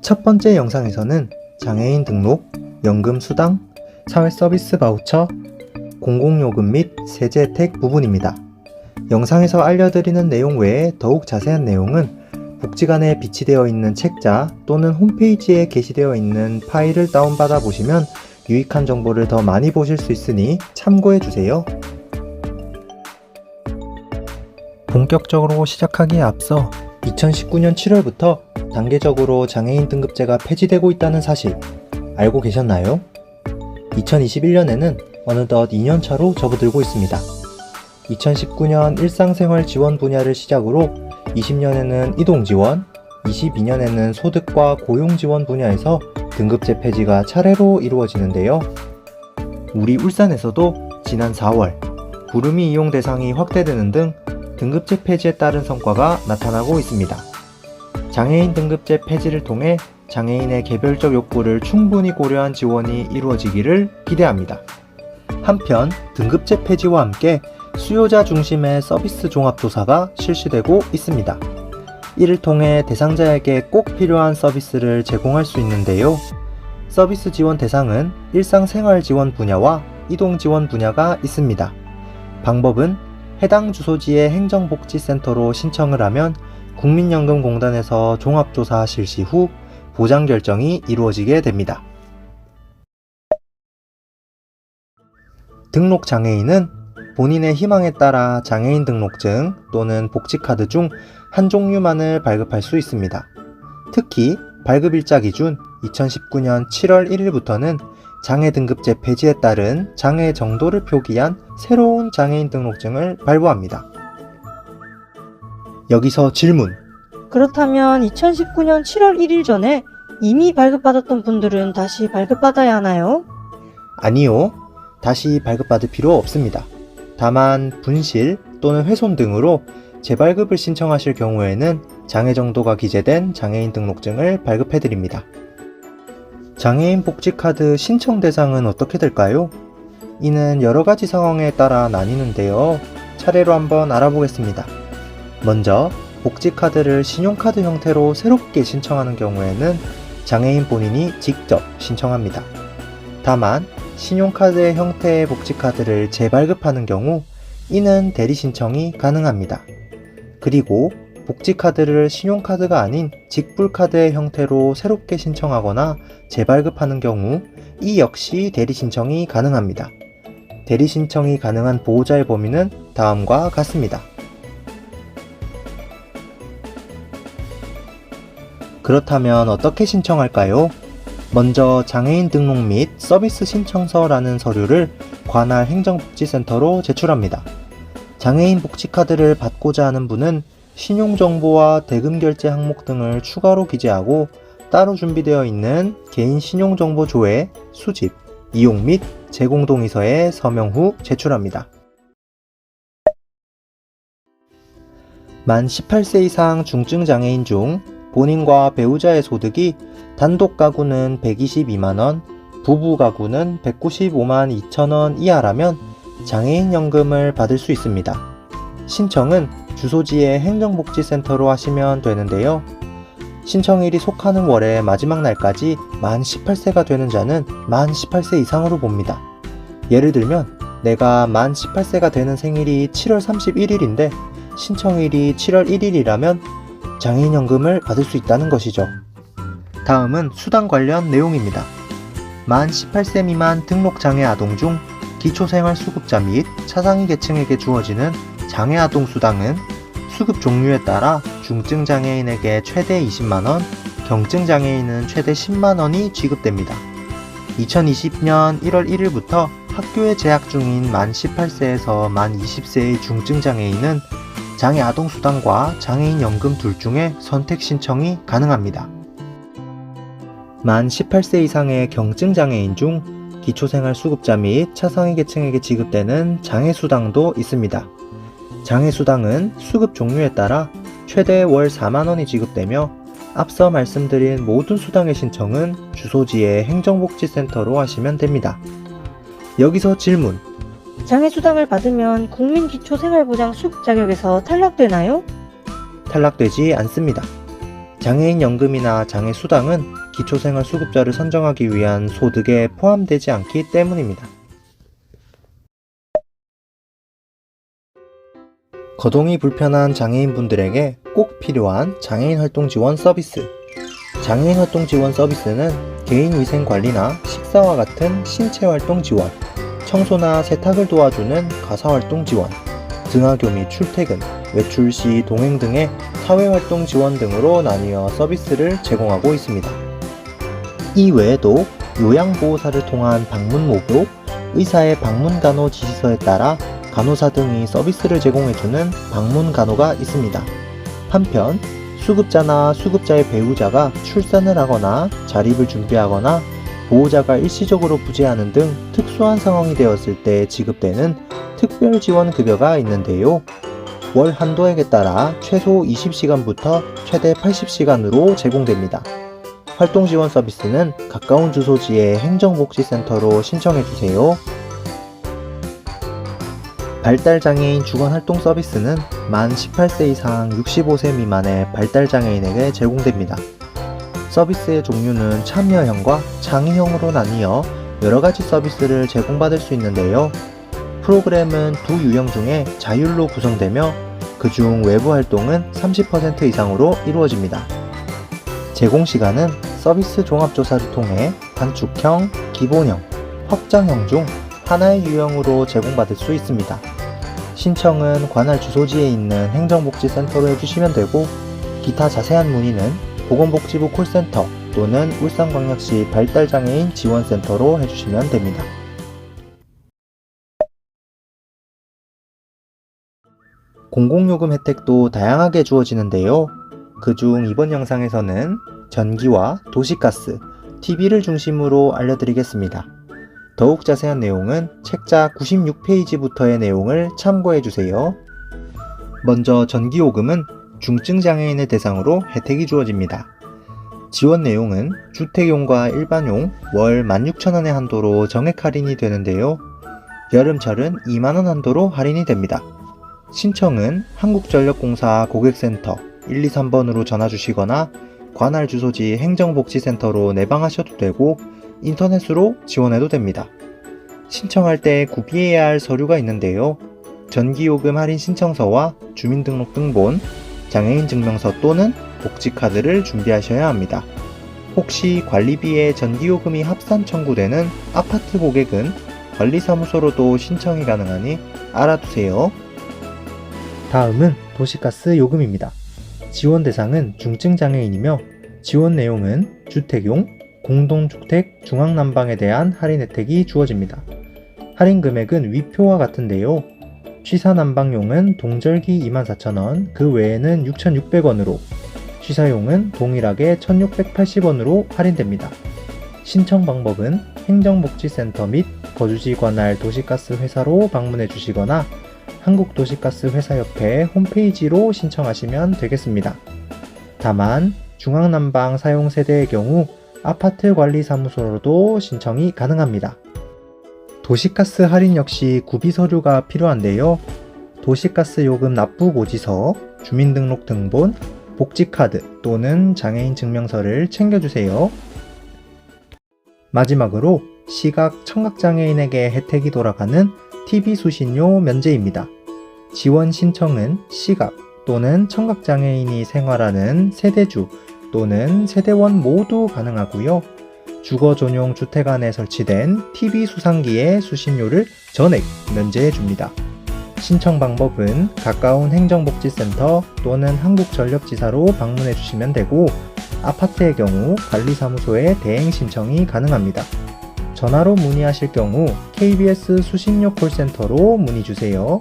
첫 번째 영상에서는 장애인 등록, 연금 수당, 사회 서비스 바우처, 공공요금 및 세제 혜택 부분입니다. 영상에서 알려드리는 내용 외에 더욱 자세한 내용은 복지관에 비치되어 있는 책자 또는 홈페이지에 게시되어 있는 파일을 다운받아 보시면 유익한 정보를 더 많이 보실 수 있으니 참고해 주세요. 본격적으로 시작하기에 앞서 2019년 7월부터 단계적으로 장애인 등급제가 폐지되고 있다는 사실 알고 계셨나요? 2021년에는 어느덧 2년차로 접어들고 있습니다. 2019년 일상생활 지원 분야를 시작으로 20년에는 이동 지원, 22년에는 소득과 고용 지원 분야에서 등급제 폐지가 차례로 이루어지는데요. 우리 울산에서도 지난 4월 구름이 이용 대상이 확대되는 등 등급제 폐지에 따른 성과가 나타나고 있습니다. 장애인 등급제 폐지를 통해 장애인의 개별적 욕구를 충분히 고려한 지원이 이루어지기를 기대합니다. 한편 등급제 폐지와 함께 수요자 중심의 서비스 종합조사가 실시되고 있습니다. 이를 통해 대상자에게 꼭 필요한 서비스를 제공할 수 있는데요. 서비스 지원 대상은 일상생활 지원 분야와 이동 지원 분야가 있습니다. 방법은 해당 주소지의 행정복지센터로 신청을 하면 국민연금공단에서 종합조사 실시 후 보장 결정이 이루어지게 됩니다. 등록 장애인은 본인의 희망에 따라 장애인 등록증 또는 복지카드 중 한 종류만을 발급할 수 있습니다. 특히 발급일자 기준 2019년 7월 1일부터는 장애 등급제 폐지에 따른 장애 정도를 표기한 새로운 장애인 등록증을 발부합니다. 여기서 질문. 그렇다면 2019년 7월 1일 전에 이미 발급받았던 분들은 다시 발급받아야 하나요? 아니요. 다시 발급받을 필요 없습니다. 다만 분실 또는 훼손 등으로 재발급을 신청하실 경우에는 장애 정도가 기재된 장애인 등록증을 발급해드립니다. 장애인 복지카드 신청 대상은 어떻게 될까요? 이는 여러가지 상황에 따라 나뉘는데요. 차례로 한번 알아보겠습니다. 먼저 복지카드를 신용카드 형태로 새롭게 신청하는 경우에는 장애인 본인이 직접 신청합니다. 다만 신용카드의 형태의 복지카드를 재발급하는 경우 이는 대리 신청이 가능합니다. 그리고 복지카드를 신용카드가 아닌 직불카드의 형태로 새롭게 신청하거나 재발급하는 경우 이 역시 대리 신청이 가능합니다. 대리 신청이 가능한 보호자의 범위는 다음과 같습니다. 그렇다면 어떻게 신청할까요? 먼저 장애인 등록 및 서비스 신청서라는 서류를 관할 행정복지센터로 제출합니다. 장애인 복지카드를 받고자 하는 분은 신용정보와 대금결제 항목 등을 추가로 기재하고 따로 준비되어 있는 개인 신용정보조회, 수집, 이용 및 제공 동의서에 서명 후 제출합니다. 만 18세 이상 중증장애인 중 본인과 배우자의 소득이 단독 가구는 122만원, 부부 가구는 195만 2천원 이하라면 장애인 연금을 받을 수 있습니다. 신청은 주소지의 행정복지센터로 하시면 되는데요. 신청일이 속하는 월의 마지막 날까지 만 18세가 되는 자는 만 18세 이상으로 봅니다. 예를 들면 내가 만 18세가 되는 생일이 7월 31일인데 신청일이 7월 1일이라면 장애인연금을 받을 수 있다는 것이죠. 다음은 수당 관련 내용입니다. 만 18세 미만 등록장애 아동 중 기초생활수급자 및 차상위 계층에게 주어지는 장애아동 수당은 수급 종류에 따라 중증장애인에게 최대 20만원, 경증장애인은 최대 10만원이 지급됩니다. 2020년 1월 1일부터 학교에 재학 중인 만 18세에서 만 20세의 중증장애인은 장애아동수당과 장애인연금 둘 중에 선택 신청이 가능합니다. 만 18세 이상의 경증장애인 중 기초생활수급자 및 차상위 계층에게 지급되는 장애수당도 있습니다. 장애수당은 수급 종류에 따라 최대 월 4만원이 지급되며 앞서 말씀드린 모든 수당의 신청은 주소지의 행정복지센터로 하시면 됩니다. 여기서 질문. 장애수당을 받으면 국민기초생활보장 수급 자격에서 탈락되나요? 탈락되지 않습니다. 장애인 연금이나 장애 수당은 기초생활수급자를 선정하기 위한 소득에 포함되지 않기 때문입니다. 거동이 불편한 장애인분들에게 꼭 필요한 장애인 활동 지원 서비스. 장애인 활동 지원 서비스는 개인 위생 관리나 식사와 같은 신체 활동 지원, 청소나 세탁을 도와주는 가사 활동 지원, 등하교 및 출퇴근, 외출 시 동행 등의 사회활동 지원 등으로 나뉘어 서비스를 제공하고 있습니다. 이 외에도 요양보호사를 통한 방문 목욕, 의사의 방문간호 지시서에 따라 간호사 등이 서비스를 제공해주는 방문간호가 있습니다. 한편 수급자나 수급자의 배우자가 출산을 하거나 자립을 준비하거나 보호자가 일시적으로 부재하는 등 특수한 상황이 되었을 때 지급되는 특별지원급여가 있는데요. 월 한도액에 따라 최소 20시간부터 최대 80시간으로 제공됩니다. 활동지원 서비스는 가까운 주소지의 행정복지센터로 신청해주세요. 발달장애인 주간활동 서비스는 만 18세 이상 65세 미만의 발달장애인에게 제공됩니다. 서비스의 종류는 참여형과 창의형으로 나뉘어 여러가지 서비스를 제공받을 수 있는데요. 프로그램은 두 유형 중에 자율로 구성되며 그중 외부 활동은 30% 이상으로 이루어집니다. 제공시간은 서비스 종합조사를 통해 단축형, 기본형, 확장형 중 하나의 유형으로 제공받을 수 있습니다. 신청은 관할 주소지에 있는 행정복지센터로 해주시면 되고 기타 자세한 문의는 보건복지부 콜센터 또는 울산광역시 발달장애인 지원센터로 해주시면 됩니다. 공공요금 혜택도 다양하게 주어지는데요. 그중 이번 영상에서는 전기와 도시가스, TV를 중심으로 알려드리겠습니다. 더욱 자세한 내용은 책자 96페이지부터의 내용을 참고해주세요. 먼저 전기요금은 중증장애인을 대상으로 혜택이 주어집니다. 지원 내용은 주택용과 일반용 월 16,000원의 한도로 정액 할인이 되는데요. 여름철은 2만원 한도로 할인이 됩니다. 신청은 한국전력공사 고객센터 123번으로 전화주시거나 관할 주소지 행정복지센터로 내방하셔도 되고 인터넷으로 지원해도 됩니다. 신청할 때 구비해야 할 서류가 있는데요. 전기요금 할인 신청서와 주민등록등본, 장애인증명서 또는 복지카드를 준비하셔야 합니다. 혹시 관리비에 전기요금이 합산 청구되는 아파트 고객은 관리사무소로도 신청이 가능하니 알아두세요. 다음은 도시가스 요금입니다. 지원 대상은 중증장애인이며 지원 내용은 주택용, 공동주택, 중앙난방에 대한 할인 혜택이 주어집니다. 할인 금액은 위표와 같은데요. 취사난방용은 동절기 24,000원, 그 외에는 6,600원으로, 취사용은 동일하게 1,680원으로 할인됩니다. 신청 방법은 행정복지센터 및 거주지 관할 도시가스 회사로 방문해 주시거나 한국도시가스회사협회 홈페이지로 신청하시면 되겠습니다. 다만 중앙난방 사용 세대의 경우 아파트 관리사무소로도 신청이 가능합니다. 도시가스 할인 역시 구비 서류가 필요한데요. 도시가스 요금 납부 고지서, 주민등록등본, 복지카드 또는 장애인 증명서를 챙겨주세요. 마지막으로 시각, 청각장애인에게 혜택이 돌아가는 TV 수신료 면제입니다. 지원 신청은 시각 또는 청각장애인이 생활하는 세대주 또는 세대원 모두 가능하고요. 주거 전용 주택 안에 설치된 TV 수상기의 수신료를 전액 면제해 줍니다. 신청 방법은 가까운 행정복지센터 또는 한국전력지사로 방문해 주시면 되고 아파트의 경우 관리사무소에 대행 신청이 가능합니다. 전화로 문의하실 경우 KBS 수신료 콜센터로 문의 주세요.